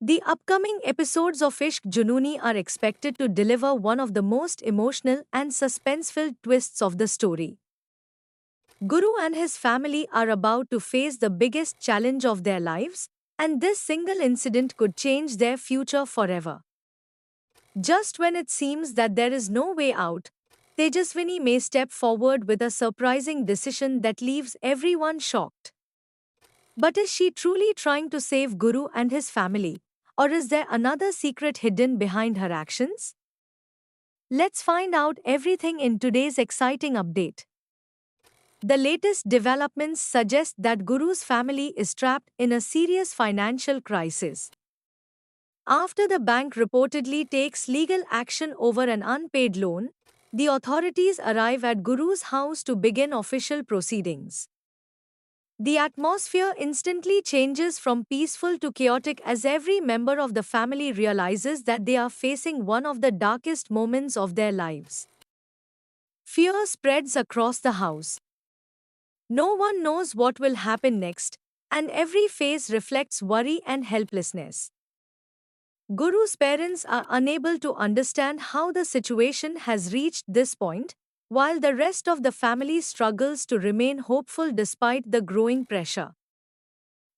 The upcoming episodes of Ishq Jununi are expected to deliver one of the most emotional and suspense-filled twists of the story. Guru and his family are about to face the biggest challenge of their lives, and this single incident could change their future forever. Just when it seems that there is no way out, Tejaswini may step forward with a surprising decision that leaves everyone shocked. But is she truly trying to save Guru and his family? Or is there another secret hidden behind her actions? Let's find out everything in today's exciting update. The latest developments suggest that Guru's family is trapped in a serious financial crisis. After the bank reportedly takes legal action over an unpaid loan, the authorities arrive at Guru's house to begin official proceedings. The atmosphere instantly changes from peaceful to chaotic as every member of the family realizes that they are facing one of the darkest moments of their lives. Fear spreads across the house. No one knows what will happen next, and every face reflects worry and helplessness. Guru's parents are unable to understand how the situation has reached this point, while the rest of the family struggles to remain hopeful despite the growing pressure.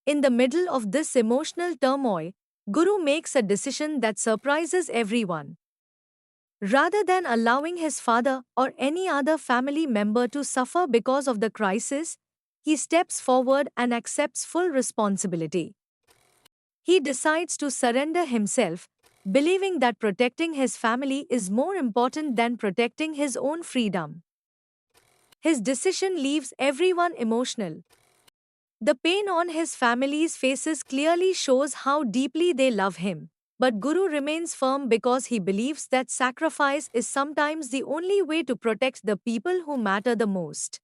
In the middle of this emotional turmoil, Guru makes a decision that surprises everyone. Rather than allowing his father or any other family member to suffer because of the crisis, he steps forward and accepts full responsibility. He decides to surrender himself, believing that protecting his family is more important than protecting his own freedom. His decision leaves everyone emotional. The pain on his family's faces clearly shows how deeply they love him. But Guru remains firm because he believes that sacrifice is sometimes the only way to protect the people who matter the most.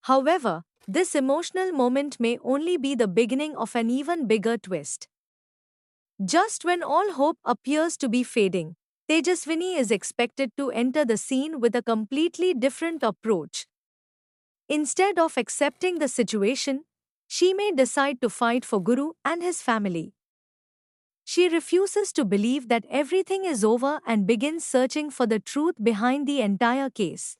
However, this emotional moment may only be the beginning of an even bigger twist. Just when all hope appears to be fading, Tejaswini is expected to enter the scene with a completely different approach. Instead of accepting the situation, she may decide to fight for Guru and his family. She refuses to believe that everything is over and begins searching for the truth behind the entire case.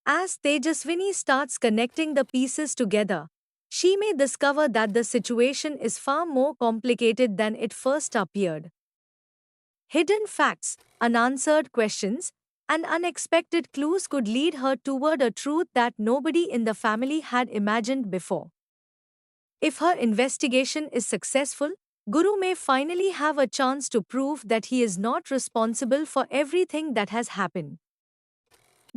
As Tejaswini starts connecting the pieces together, she may discover that the situation is far more complicated than it first appeared. Hidden facts, unanswered questions, and unexpected clues could lead her toward a truth that nobody in the family had imagined before. If her investigation is successful, Guru may finally have a chance to prove that he is not responsible for everything that has happened.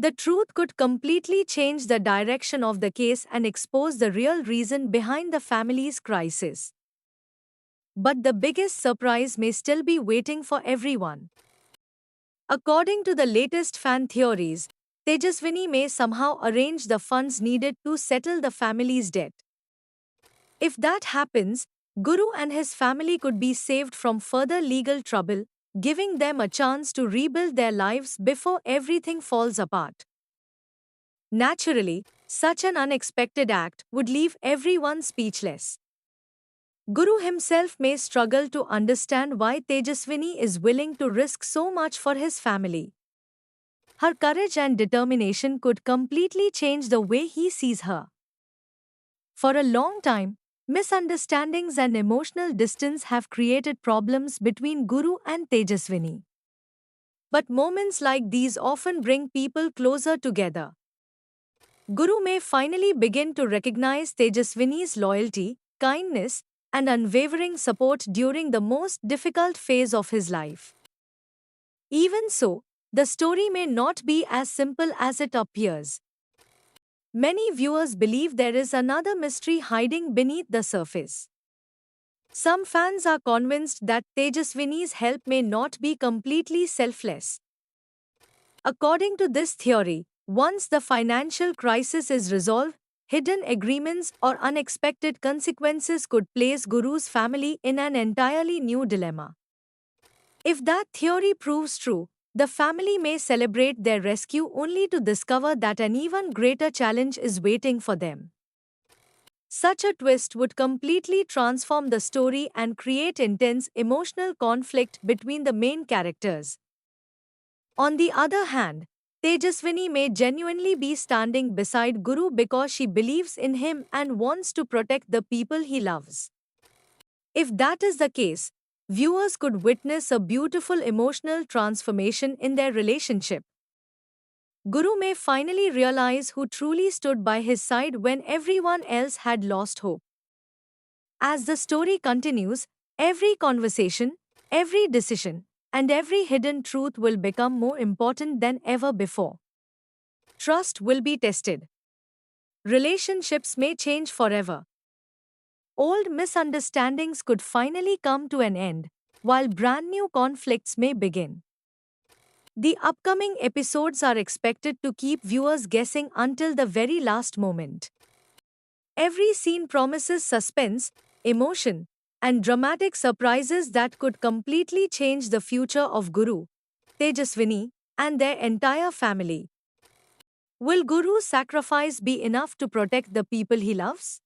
The truth could completely change the direction of the case and expose the real reason behind the family's crisis. But the biggest surprise may still be waiting for everyone. According to the latest fan theories, Tejaswini may somehow arrange the funds needed to settle the family's debt. If that happens, Guru and his family could be saved from further legal trouble, giving them a chance to rebuild their lives before everything falls apart. Naturally, such an unexpected act would leave everyone speechless. Guru himself may struggle to understand why Tejaswini is willing to risk so much for his family. Her courage and determination could completely change the way he sees her. For a long time, misunderstandings and emotional distance have created problems between Guru and Tejaswini. But moments like these often bring people closer together. Guru may finally begin to recognize Tejaswini's loyalty, kindness, and unwavering support during the most difficult phase of his life. Even so, the story may not be as simple as it appears. Many viewers believe there is another mystery hiding beneath the surface. Some fans are convinced that Tejaswini's help may not be completely selfless. According to this theory, once the financial crisis is resolved, hidden agreements or unexpected consequences could place Guru's family in an entirely new dilemma. If that theory proves true, the family may celebrate their rescue only to discover that an even greater challenge is waiting for them. Such a twist would completely transform the story and create intense emotional conflict between the main characters. On the other hand, Tejaswini may genuinely be standing beside Guru because she believes in him and wants to protect the people he loves. If that is the case, viewers could witness a beautiful emotional transformation in their relationship. Guru may finally realize who truly stood by his side when everyone else had lost hope. As the story continues, every conversation, every decision, and every hidden truth will become more important than ever before. Trust will be tested. Relationships may change forever. Old misunderstandings could finally come to an end, while brand new conflicts may begin. The upcoming episodes are expected to keep viewers guessing until the very last moment. Every scene promises suspense, emotion, and dramatic surprises that could completely change the future of Guru, Tejaswini, and their entire family. Will Guru's sacrifice be enough to protect the people he loves?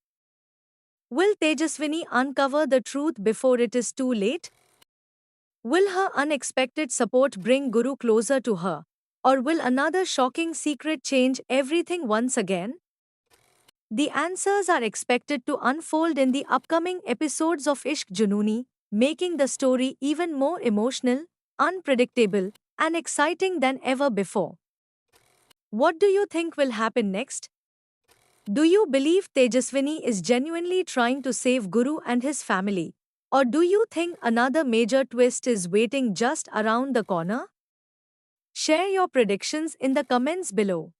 Will Tejaswini uncover the truth before it is too late? Will her unexpected support bring Guru closer to her? Or will another shocking secret change everything once again? The answers are expected to unfold in the upcoming episodes of Ishq Junooni, making the story even more emotional, unpredictable, and exciting than ever before. What do you think will happen next? Do you believe Tejaswini is genuinely trying to save Guru and his family? Or do you think another major twist is waiting just around the corner? Share your predictions in the comments below.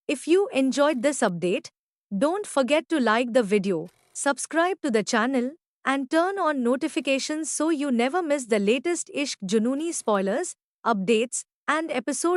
If you enjoyed this update, don't forget to like the video, subscribe to the channel, and turn on notifications so you never miss the latest Ishq Junooni spoilers, updates, and episode